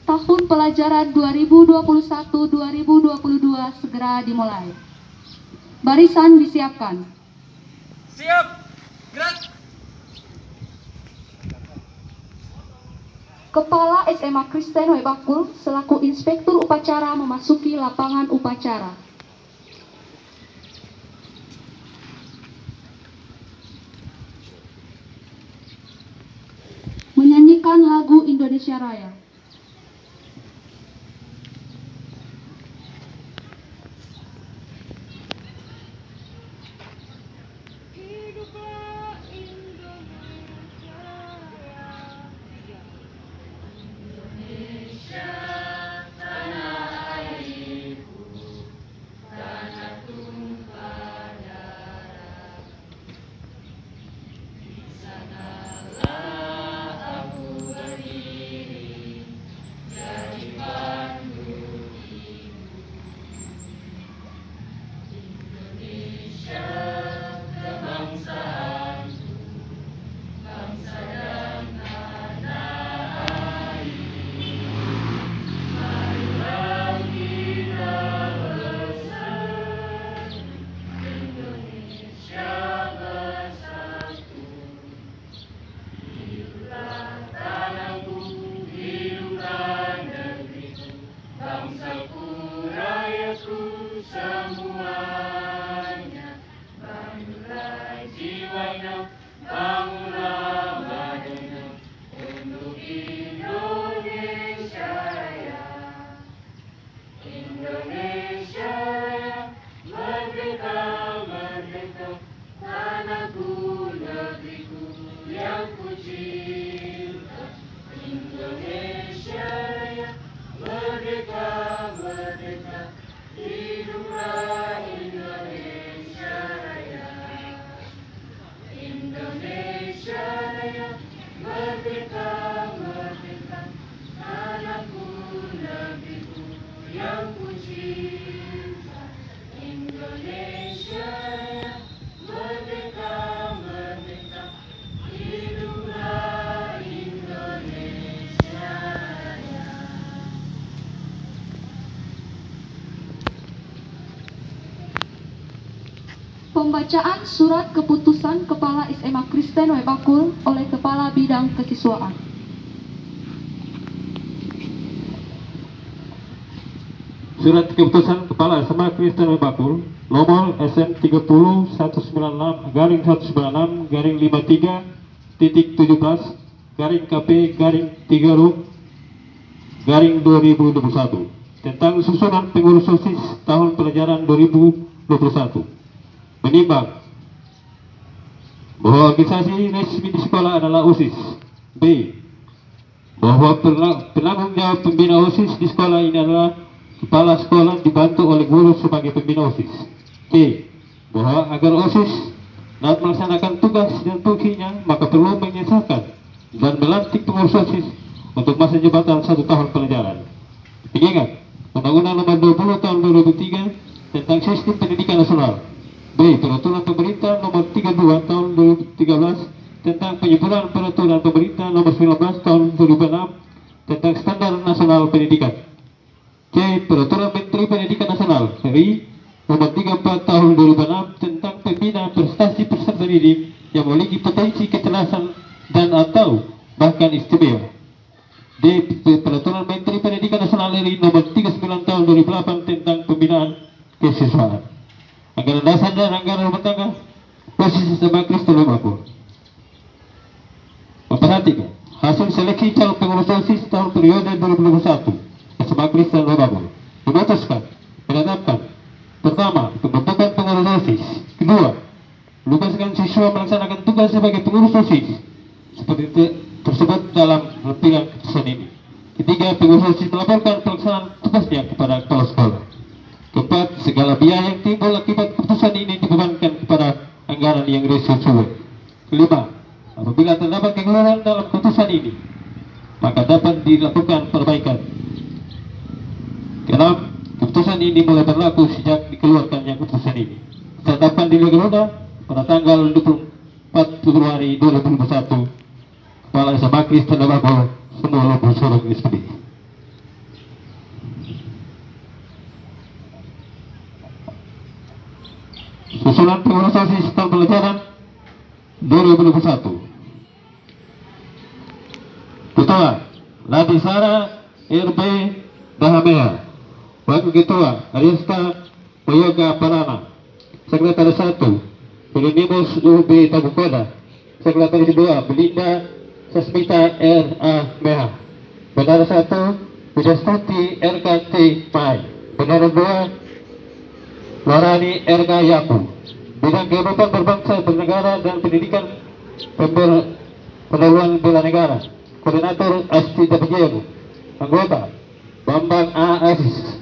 Tahun pelajaran 2021-2022 segera dimulai. Barisan disiapkan. Siap, gerak. Kepala SMA Kristen Webakul selaku Inspektur Upacara memasuki lapangan upacara. Menyanyikan lagu Indonesia Raya. Pembacaan surat keputusan Kepala SMA Kristen Webakul oleh Kepala Bidang Kesiswaan. Surat keputusan Kepala SMA Kristen Webakul nomor SM 30/196-53.17/KP/2021 tentang susunan pengurus OSIS tahun pelajaran 2021. Menimbang bahwa organisasi resmi di sekolah adalah OSIS. B. Bahwa penanggung jawab pembina OSIS di sekolah ini adalah kepala sekolah dibantu oleh guru sebagai pembina OSIS. C. Bahwa agar OSIS dapat melaksanakan tugas dan fungsinya, maka perlu menyesalkan dan melantik pengurus OSIS untuk masa jabatan 1 tahun pelajaran. Ingat, Undang-Undang Nomor 20 Tahun 2003 tentang Sistem Pendidikan Nasional. B. Peraturan Pemerintah Nomor 32 Tahun 2013 tentang penyempurnaan Peraturan Pemerintah Nomor 19 Tahun 2006 tentang Standar Nasional Pendidikan. C. Peraturan Menteri Pendidikan Nasional RI Nomor 34 Tahun 2006 tentang pembina prestasi peserta didik yang memiliki potensi kecerdasan dan atau bahkan istimewa. D. Peraturan Menteri Pendidikan Nasional RI Nomor 39 Tahun 2008 tentang pembinaan kesiswaan. Anggaran dasar dan anggaran rumah tangga posisi SMA Kristen Webakul. Memperhatikan hasil seleksi calon pengurus OSIS tahun periode 2021 SMA Kristen Webakul memutuskan menetapkan: pertama, pembentukan pengurus OSIS; kedua, menugaskan siswa melaksanakan tugas sebagai pengurus OSIS seperti tersebut dalam lempiran keputusan ini; ketiga, pengurus OSIS melaporkan pelaksanaan tugasnya kepada kepala sekolah; keempat, segala biaya yang timbul akibat keputusan ini dibebankan kepada anggaran yang sesuai; kelima, apabila terdapat kekeliruan dalam keputusan ini, maka dapat dilakukan perbaikan; keenam, keputusan ini mulai berlaku sejak dikeluarkannya keputusan ini. Ditetapkan di Garuda pada tanggal 24 Februari 2021. Kepala SMA Kristen Webakul, semua Lubuk Surung SPD. Usulan pengurus OSIS tahun pelajaran 2021. Ketua Ladisara RB Dahamea. Wakil Ketua Ariska Yoga Parana. Sekretaris 1 Filinimus UB Tabukoda. Sekretaris 2 Belinda Sasmita R.A. Meha. Bendara 1 Widastuti RKT Pai. Bendara 2 Warani RK Yaku. Bidang kehidupan berbangsa, bernegara dan pendidikan pendahuluan bela negara. Koordinator Asti Dapajian. Anggota Bambang A. Aziz.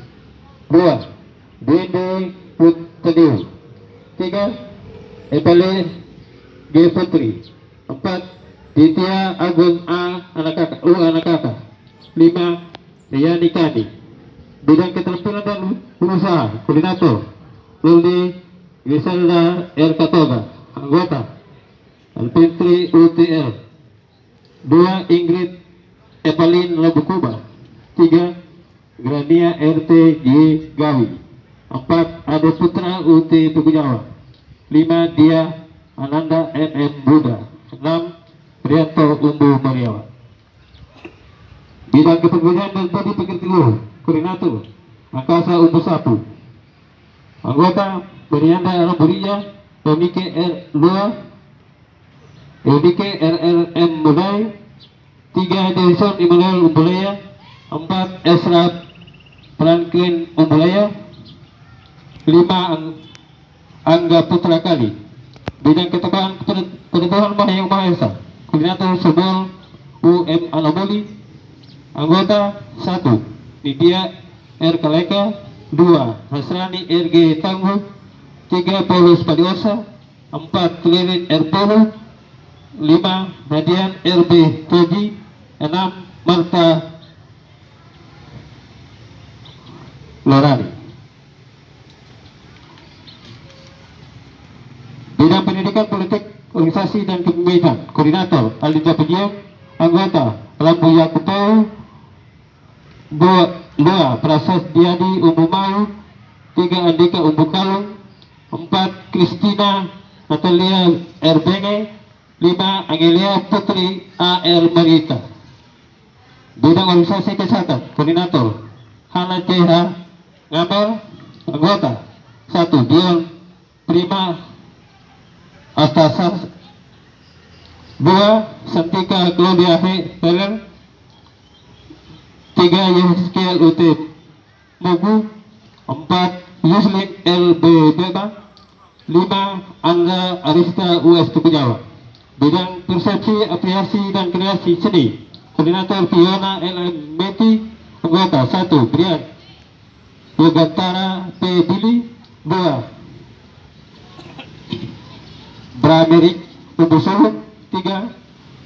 2 Dindi Putadiu. 3 Evelyn G. Putri. 4 Ditya Agung A. Anak kakak. 5 Riyani Kadi. Bidang keterampilan dan usaha. Koordinator Luli Griselda R. Katoga. Anggota Alpintri UTL. 2 Ingrid Evelyn Labukuba. 3 Grania RT J. Gawi. 4 Ade Putra UT Tugu Jawa. 5 Dia Ananda MM Buddha. 6 Prianto Umbu Mariawan. Bidang kepegawaian dan bodi pekerja luar. Koordinator Angkasa Umbu Sapu. Anggota Berianda Ramburia Tomike R. Lua. Eudike RLM Mulai. 3 Jason Immanuel Umbulaya. 4 Esra Franklin Umbulaya. 5 Angga Putra Kali. Bidang ketegangan Pengetahuan Mahayang Mahesa. Koordinator Subol UM Alamoli. Anggota 1 Nidia R. Kaleka. 2 Hasrani RG Tangguh. 3 Paulus Padiosa. 4 Klirin R. Polo. 5 Nadian RB Toji. 6 Marta Lorani. Bidang pendidikan politik organisasi dan kepemimpinan. Koordinator Alida Pejiak. Anggota Lampu Yakutau. 2 Prasas Diadi Umbu Mau. 3 Andika Umbu Kalung. 4 Kristina Natalia R. Benge. 5 Angelia Putri A.R. Marita. Bidang organisasi kesehatan. Koordinator Hana CH Ngabel. Anggota 1 Dion Prima Astasar. 2 Santika Claudia H. Peler. 3 Yehskiel UT Mugu. 4 Yuslin LB Beba. 5 Angga Arista US Tugu Jawa. Bidang persepsi, apresiasi dan kreasi seni. Koordinator Fiona LM Meti. Anggota 1 Brian Yogantara P. Dili. 2 Bramerik Umbu Suluk. 3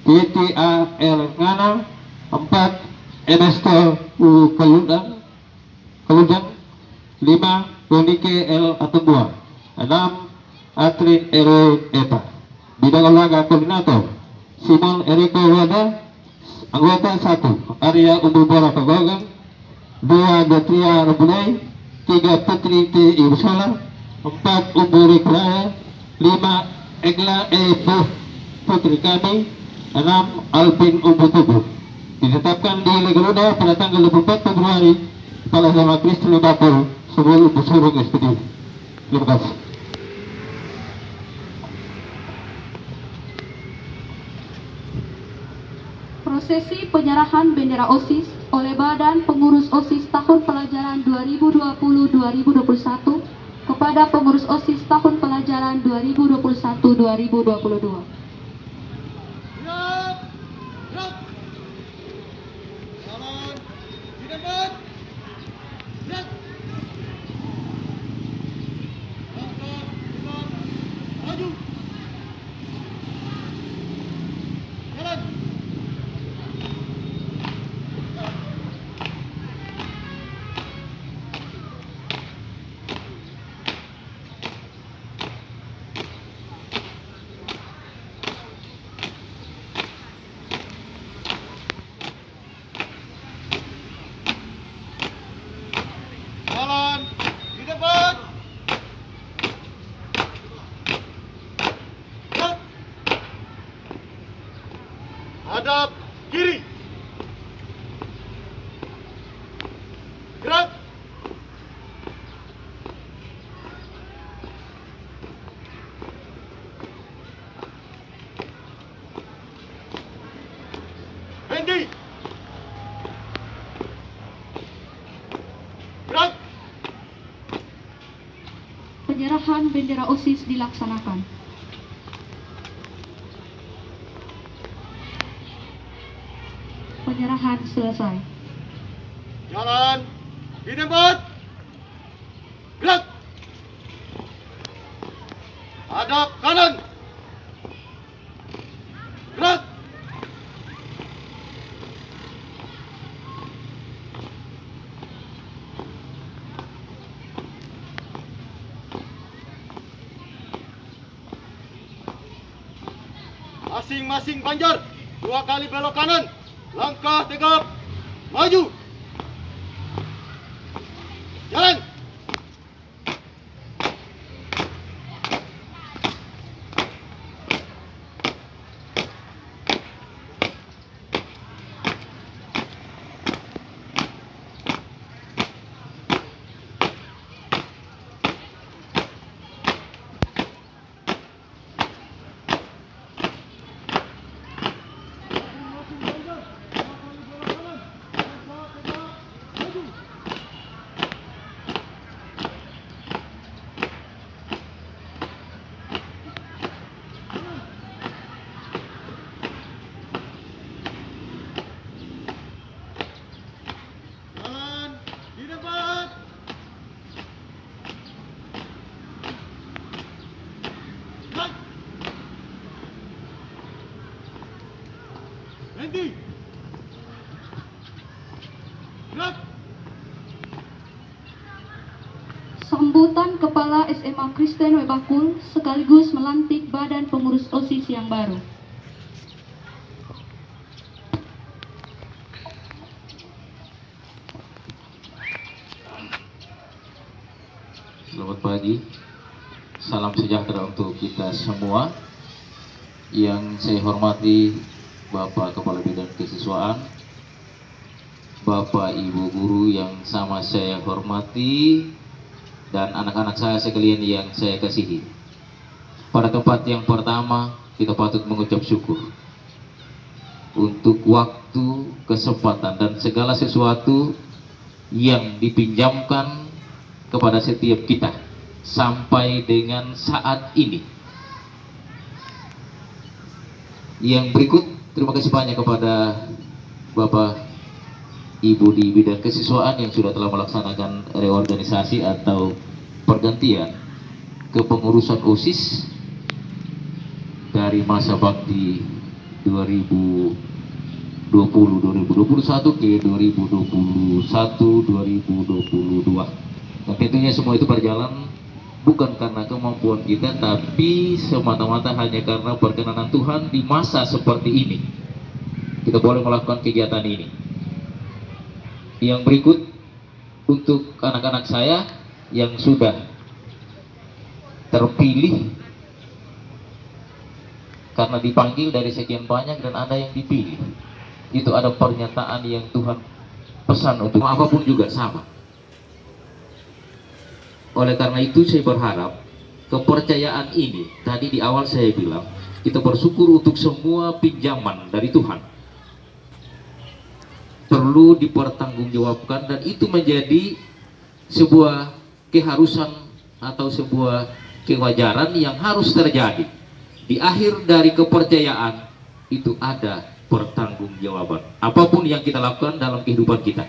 YTA L. Ngana. 4 MST U. Kaludang. 5 Unike L. Atembua. 6 Atrin R. Eta. Bidang olahraga. Koordinator Simon Eriko Wada. Anggota 1 Arya Umbu Bora Pagogang. 2 Gatria Rabunai. 3 Putri T. Ibsola. 4 Umbu Rikraya. 5 Egla E. Putri Kami. 6 Alvin Umbu Tubuh. Ditetapkan di Legaluda pada tanggal 24 Februari kepala sama Kristen Bakul sebelum Umbu Surung SPD. Terima kasih. Prosesi penyerahan bendera OSIS oleh Badan Pengurus OSIS tahun pelajaran 2020-2021 kepada pengurus OSIS tahun pelajaran 2021-2022. Gerak! Gerak! Jalan! Di depan! Gerak! Langkah, depan, maju! Jalan! Jalan! Di depan! Hadap kiri. Gerak. Berhenti. Gerak. Penyerahan bendera OSIS dilaksanakan. Penyerahan selesai. Jalan di tempat. Gerak. Hadap kanan. Gerak. Masing-masing banjar. 2 kali belok kanan. Langkah tegap. Maju. Jalan. Jalan di depan. Gerak. Berhenti. Gerak. Sambutan Kepala SMA Kristen Webakul sekaligus melantik Badan Pengurus OSIS yang baru. Selamat pagi, salam sejahtera untuk kita semua. Yang saya hormati Bapak Kepala Bidang Kesiswaan, Bapak Ibu Guru yang sama saya hormati, dan anak-anak saya sekalian yang saya kasihi. Pada tempat yang pertama, kita patut mengucap syukur untuk waktu, kesempatan, dan segala sesuatu yang dipinjamkan kepada setiap kita sampai dengan saat ini. Yang berikut, terima kasih banyak kepada Bapak Ibu di bidang kesiswaan yang sudah telah melaksanakan reorganisasi atau pergantian kepengurusan OSIS dari masa bakti 2020-2021 ke 2021-2022. Dan tentunya semua itu berjalan bukan karena kemampuan kita, tapi semata-mata hanya karena perkenanan Tuhan di masa seperti ini. Kita boleh melakukan kegiatan ini. Yang berikut untuk anak-anak saya yang sudah terpilih karena dipanggil dari sekian banyak dan ada yang dipilih. Itu ada pernyataan yang Tuhan pesan untuk apapun juga sama. Oleh karena itu saya berharap kepercayaan ini, tadi di awal saya bilang, kita bersyukur untuk semua pinjaman dari Tuhan. Perlu dipertanggungjawabkan dan itu menjadi sebuah keharusan atau sebuah kewajaran yang harus terjadi. Di akhir dari kepercayaan itu ada pertanggungjawaban. Apapun yang kita lakukan dalam kehidupan kita.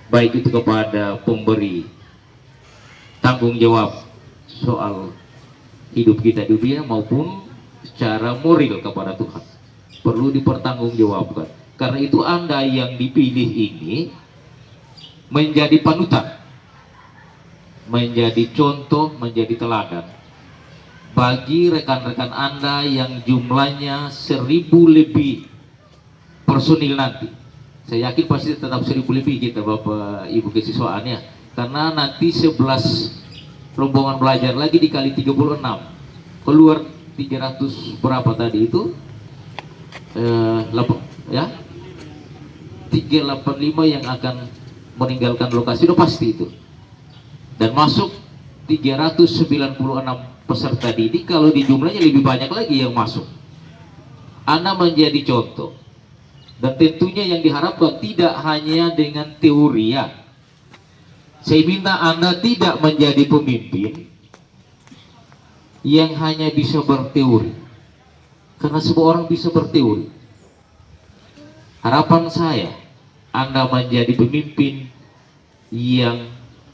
Baik itu kepada pemberi tanggung jawab soal hidup kita di dunia maupun secara moral kepada Tuhan perlu dipertanggungjawabkan. Karena itu Anda yang dipilih ini menjadi panutan, menjadi contoh, menjadi teladan bagi rekan-rekan Anda yang jumlahnya 1000 lebih personil nanti. Saya yakin pasti tetap 1000 lebih kita Bapak Ibu kesiswaannya. Karena nanti 11 rombongan belajar lagi dikali 36 keluar 300 berapa tadi itu ya 385 yang akan meninggalkan lokasi, udah pasti itu. Dan masuk 396 peserta didik, kalau di jumlahnya lebih banyak lagi yang masuk. Anda menjadi contoh, dan tentunya yang diharapkan tidak hanya dengan teori ya. Saya minta Anda tidak menjadi pemimpin yang hanya bisa berteori, karena semua orang bisa berteori. Harapan saya Anda menjadi pemimpin yang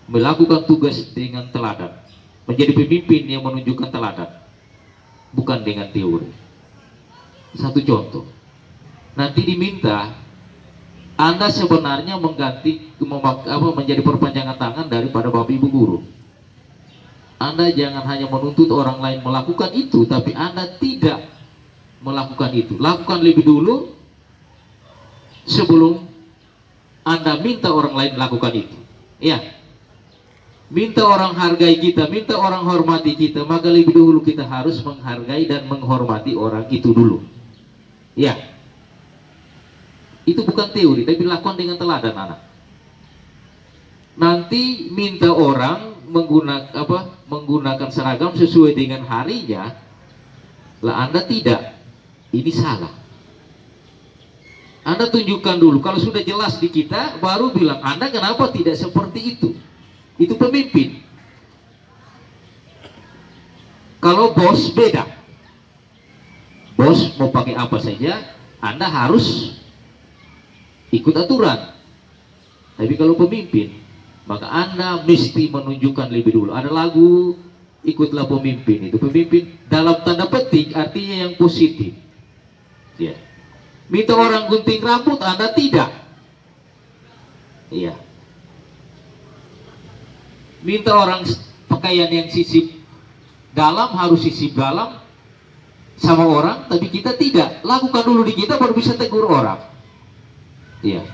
melakukan tugas dengan teladan, menjadi pemimpin yang menunjukkan teladan, bukan dengan teori. Satu contoh, nanti diminta Anda sebenarnya menjadi perpanjangan tangan daripada Bapak Ibu guru. Anda jangan hanya menuntut orang lain melakukan itu, tapi Anda tidak melakukan itu. Lakukan lebih dulu sebelum Anda minta orang lain melakukan itu. Ya, minta orang hargai kita, minta orang hormati kita, maka lebih dulu kita harus menghargai dan menghormati orang itu dulu. Ya, itu bukan teori, tapi lakukan dengan teladan anak. Nanti minta orang menggunakan seragam sesuai dengan harinya, lah Anda tidak, ini salah. Anda tunjukkan dulu, kalau sudah jelas di kita, baru bilang Anda kenapa tidak seperti itu. Itu pemimpin. Kalau bos beda, bos mau pakai apa saja, Anda harus ikut aturan. Tapi kalau pemimpin, maka Anda mesti menunjukkan lebih dulu. Ada lagu, ikutlah pemimpin. Itu pemimpin dalam tanda petik artinya yang positif. Ya. Minta orang gunting rambut, Anda tidak. Iya. Minta orang pakaian yang sisip dalam, harus sisip dalam sama orang, tapi kita tidak. Lakukan dulu di kita, baru bisa tegur orang. Iya.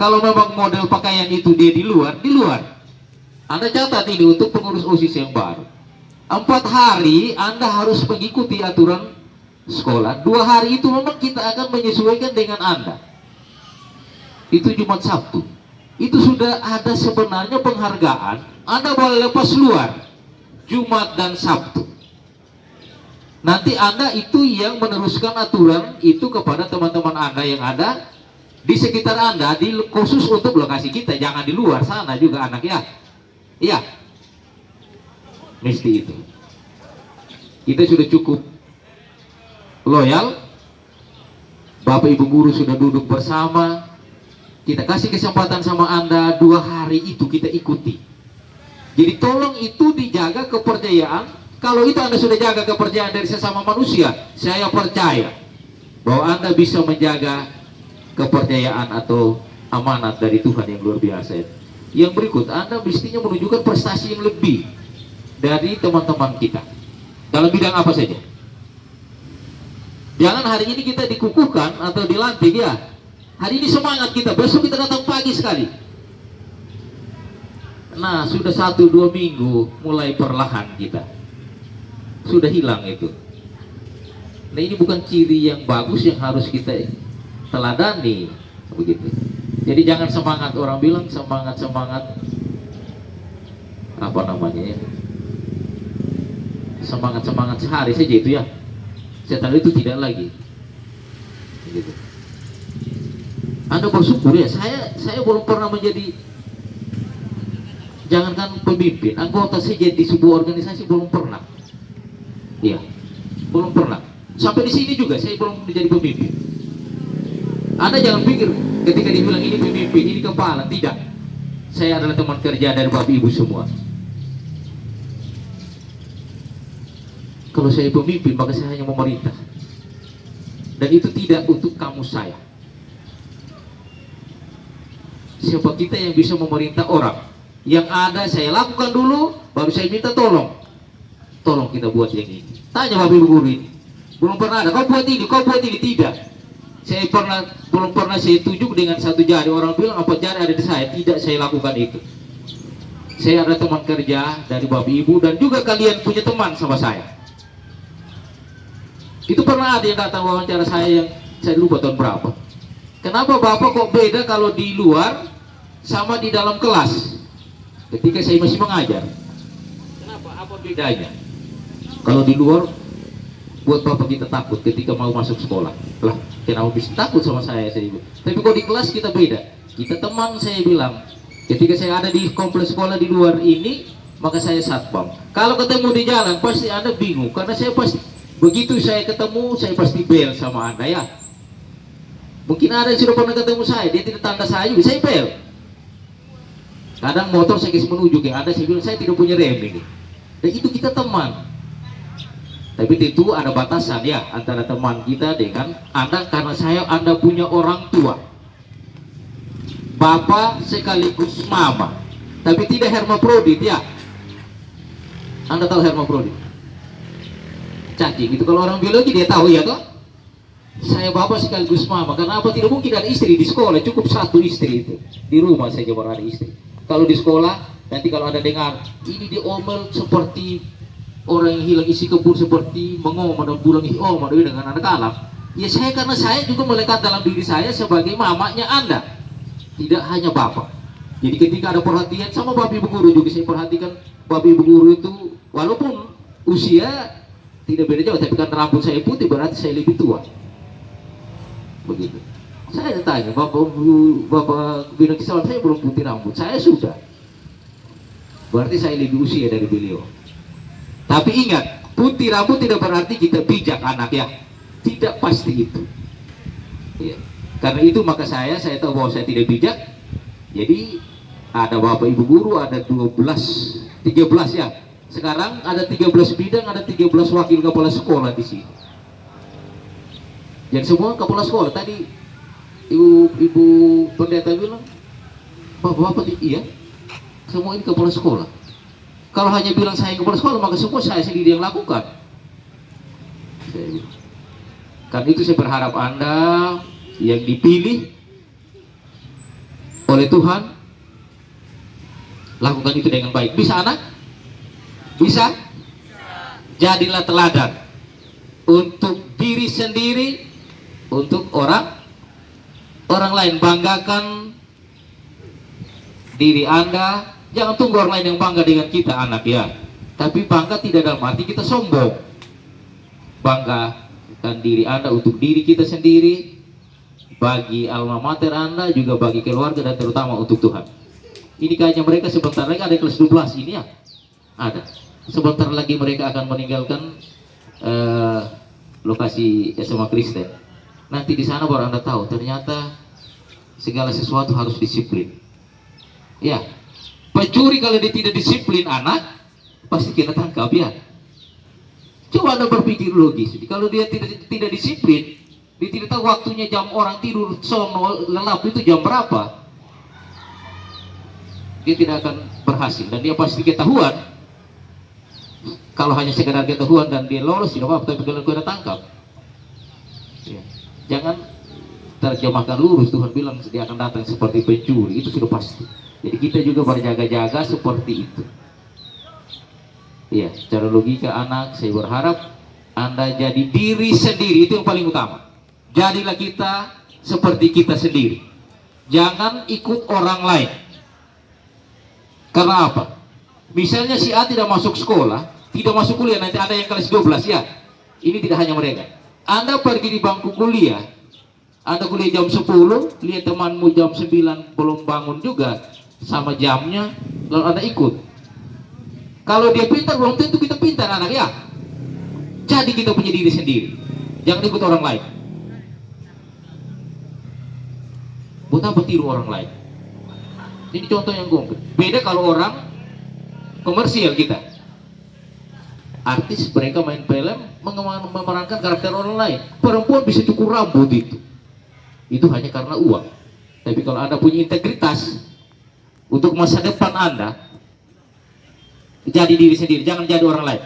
Kalau memang model pakaian itu dia di luar, di luar. Anda catat ini untuk pengurus OSIS yang baru. 4 hari Anda harus mengikuti aturan sekolah. 2 hari itu memang kita akan menyesuaikan dengan Anda. Itu Jumat Sabtu. Itu sudah ada sebenarnya penghargaan. Anda boleh lepas luar Jumat dan Sabtu. Nanti Anda itu yang meneruskan aturan itu kepada teman-teman Anda yang ada di sekitar Anda, khusus untuk lokasi kita. Jangan di luar sana juga anak ya. Iya. Mesti itu. Kita sudah cukup loyal. Bapak Ibu guru sudah duduk bersama. Kita kasih kesempatan sama Anda 2 hari itu kita ikuti. Jadi tolong itu dijaga kepercayaan. Kalau itu Anda sudah jaga kepercayaan dari sesama manusia, saya percaya bahwa Anda bisa menjaga kepercayaan atau amanat dari Tuhan yang luar biasa. Yang berikut, Anda mestinya menunjukkan prestasi yang lebih dari teman-teman kita dalam bidang apa saja. Jangan hari ini kita dikukuhkan atau dilantik ya. Hari ini semangat kita, besok kita datang pagi sekali. Nah, sudah 1-2 minggu mulai perlahan kita sudah hilang itu. Nah, ini bukan ciri yang bagus yang harus kita teladani begitu. Jadi jangan semangat, orang bilang semangat apa namanya ya, semangat sehari saja itu ya. Setelah itu tidak lagi begitu. Anda bersyukur ya, saya belum pernah menjadi, jangankan pemimpin, anggota saja di sebuah organisasi belum pernah. Iya, belum pernah. Sampai di sini juga saya belum menjadi pemimpin. Anda jangan pikir ketika dibilang ini pemimpin, ini kepala, tidak. Saya adalah teman kerja dari Bapak Ibu semua. Kalau saya pemimpin, maka saya hanya memerintah. Dan itu tidak untuk kamu saya. Siapa kita yang bisa memerintah orang? Yang ada saya lakukan dulu, baru saya minta tolong. Tolong kita buat yang ini. Tanya Bapak Ibu guru ini. Belum pernah ada, kau buat ini, tidak. Saya belum pernah saya tunjuk dengan 1 jari. Orang bilang apa jari ada di saya. Tidak, saya lakukan itu. Saya ada teman kerja dari Bapak Ibu, dan juga kalian punya teman sama saya. Itu pernah ada yang datang wawancara saya yang saya lupa tahun berapa. Kenapa Bapak kok beda kalau di luar sama di dalam kelas? Ketika saya masih mengajar. Kenapa? Apa bedanya? Kalau di luar buat Bapak kita takut ketika mau masuk sekolah. Lah, kenapa bisa takut sama saya bilang. Tapi kalau di kelas kita beda. Kita teman, saya bilang. Ketika saya ada di kompleks sekolah di luar ini, maka saya satpam. Kalau ketemu di jalan pasti Anda bingung karena saya pasti begitu saya ketemu saya pasti bel sama Anda ya. Mungkin ada yang sudah pernah ketemu saya, dia tidak tanda saya juga, saya bel. Kadang motor saya kasih menunjuk ya, Anda saya bilang saya tidak punya rem ini. Dan itu kita teman. Tapi tentu ada batasan ya antara teman kita dengan Anda karena Anda punya orang tua. Bapak sekaligus mama. Tapi tidak hermaprodit ya. Anda tahu hermaprodit? Cacing itu kalau orang biologi dia tahu ya toh. Saya bapak sekaligus mama. Karena apa tidak mungkin ada istri di sekolah, cukup satu istri itu. Di rumah saja baru ada istri. Kalau di sekolah nanti kalau ada dengar ini diomel seperti orang yang hilang isi kebun, seperti mengomel dan pulang omel dengan anak alam. Ya saya karena saya juga melekat dalam diri saya sebagai mamanya Anda, tidak hanya bapak. Jadi ketika ada perhatian sama bapak ibu guru juga saya perhatikan bapak ibu guru itu walaupun usia tidak beda jauh, tapi kan rambut saya putih berarti saya lebih tua. Begitu. Saya tanya bapak bina kisah saya belum putih rambut, saya sudah. Berarti saya lebih usia dari beliau. Tapi ingat, putih rambut tidak berarti kita bijak anak ya. Tidak pasti itu. Ya. Karena itu maka saya tahu bahwa saya tidak bijak. Jadi ada bapak ibu guru, ada 13 ya. Sekarang ada 13 bidang, ada 13 wakil kepala sekolah di sini. Dan semua kepala sekolah tadi ibu pendeta bilang, bapak iya, semua ini kepala sekolah. Kalau hanya bilang saya kepala sekolah, maka semua saya sendiri yang lakukan. Karena itu saya berharap Anda yang dipilih oleh Tuhan lakukan itu dengan baik. Bisa anak? Bisa? Jadilah teladan untuk diri sendiri, untuk orang lain. Banggakan diri Anda. Jangan tunggu orang lain yang bangga dengan kita anak ya. Tapi bangga tidak dalam arti kita sombong. Banggakan diri Anda untuk diri kita sendiri, bagi alma mater Anda, juga bagi keluarga dan terutama untuk Tuhan. Ini kayaknya mereka sebentar lagi ada kelas 12 ini ya. Ada. Sebentar lagi mereka akan meninggalkan lokasi SMA Kristen. Nanti di sana baru Anda tahu ternyata segala sesuatu harus disiplin. Ya. Pencuri kalau dia tidak disiplin anak, pasti kita tangkap ya. Coba Anda berpikir logis. Kalau dia tidak disiplin, dia tidak tahu waktunya jam orang tidur, sono, lelap itu jam berapa. Dia tidak akan berhasil dan dia pasti ketahuan. Kalau hanya sekedar ketahuan dan dia lolos tidak apa-apa, tapi kalau kita tangkap. Ya. Jangan terjemahkan lurus. Tuhan bilang dia akan datang seperti pencuri, itu sudah pasti. Jadi kita juga berjaga-jaga seperti itu. Iya, secara logika anak, saya berharap Anda jadi diri sendiri, itu yang paling utama. Jadilah kita seperti kita sendiri. Jangan ikut orang lain. Karena apa? Misalnya si A tidak masuk sekolah, tidak masuk kuliah, nanti ada yang kelas 12 ya. Ini tidak hanya mereka. Anda pergi di bangku kuliah, Anda kuliah jam 10, lihat temanmu jam 9 belum bangun juga, sama jamnya, lalu Anda ikut. Kalau dia pintar, belum tentu kita pintar anak ya. Jadi kita punya diri sendiri, jangan ikut orang lain. Buat apa tiru orang lain? Ini contoh yang konkret. Beda kalau orang komersial kita, artis mereka main film memerankan karakter orang lain. Perempuan bisa cukur rambut itu hanya karena uang. Tapi kalau Anda punya integritas untuk masa depan Anda, jadi diri sendiri, jangan jadi orang lain.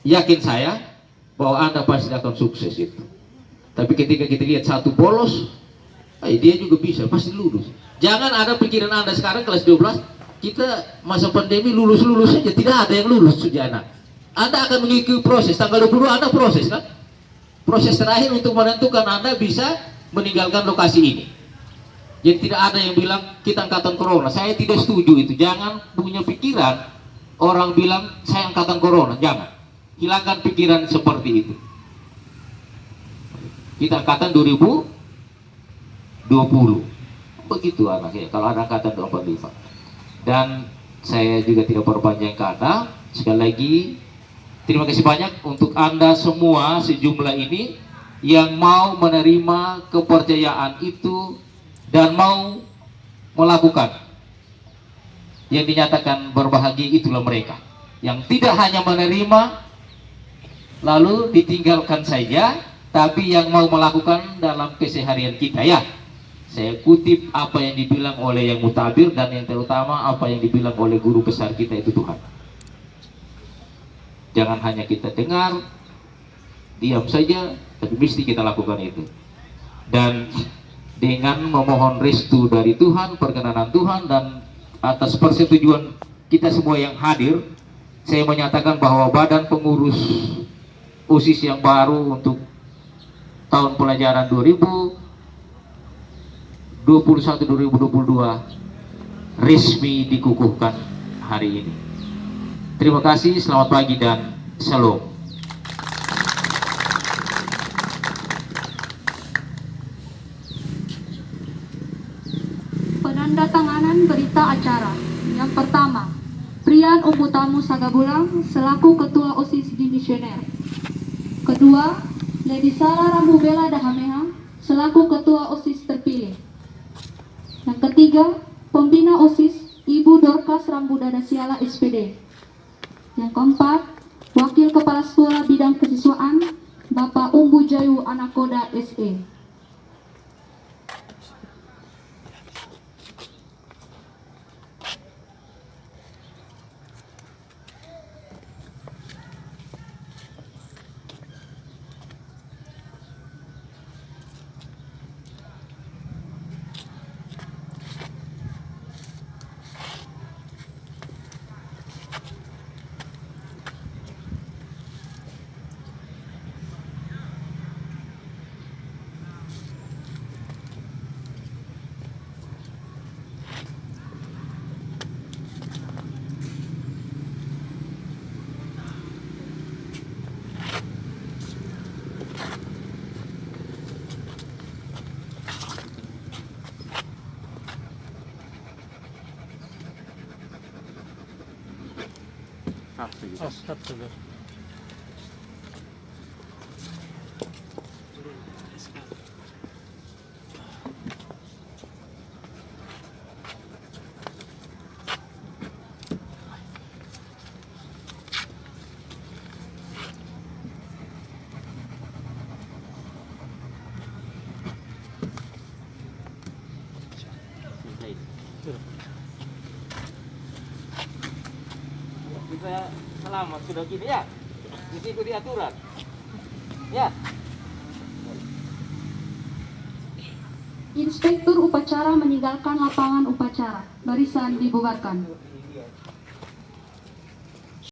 Yakin saya bahwa Anda pasti akan sukses itu. Tapi ketika kita lihat satu bolos, dia juga bisa, pasti lulus. Jangan ada pikiran Anda sekarang kelas 12, kita masa pandemi lulus-lulus saja, tidak ada yang lulus saja anak. Anda akan mengikuti proses. Tanggal 22 Anda proses kan? Proses terakhir untuk menentukan Anda bisa meninggalkan lokasi ini. Jadi tidak ada yang bilang kita angkatan corona. Saya tidak setuju itu. Jangan punya pikiran orang bilang saya angkatan corona. Jangan. Hilangkan pikiran seperti itu. Kita angkatan 2020. Begitu anaknya. Kalau ada angkatan 2025. Dan saya juga tidak berpanjang kata. Sekali lagi, terima kasih banyak untuk Anda semua sejumlah ini yang mau menerima kepercayaan itu dan mau melakukan yang dinyatakan berbahagia. Itulah mereka yang tidak hanya menerima lalu ditinggalkan saja, tapi yang mau melakukan dalam keseharian kita. Ya, saya kutip apa yang dibilang oleh yang mutabir dan yang terutama apa yang dibilang oleh guru besar kita, itu Tuhan. Jangan hanya kita dengar, diam saja, tapi mesti kita lakukan itu. Dan dengan memohon restu dari Tuhan, perkenanan Tuhan, dan atas persetujuan kita semua yang hadir, saya menyatakan bahwa badan pengurus OSIS yang baru untuk tahun pelajaran 2021-2022 resmi dikukuhkan hari ini. Terima kasih, selamat pagi dan shalom. Penandatanganan berita acara. Yang pertama, Prian Umbutamu Sagabulang selaku Ketua OSIS Dimisioner. Kedua, Lady Sarah Rambubela Dahameha selaku Ketua OSIS terpilih. Yang ketiga, Pembina OSIS Ibu Dorcas Rambudana Siala SPD. Yang keempat, Wakil Kepala Sekolah Bidang Kesiswaan Bapak Umbu Jayu Anakoda SE. Kita selamat sudah gini ya, ikuti aturan ya. Inspektur upacara meninggalkan lapangan upacara. Barisan dibubarkan.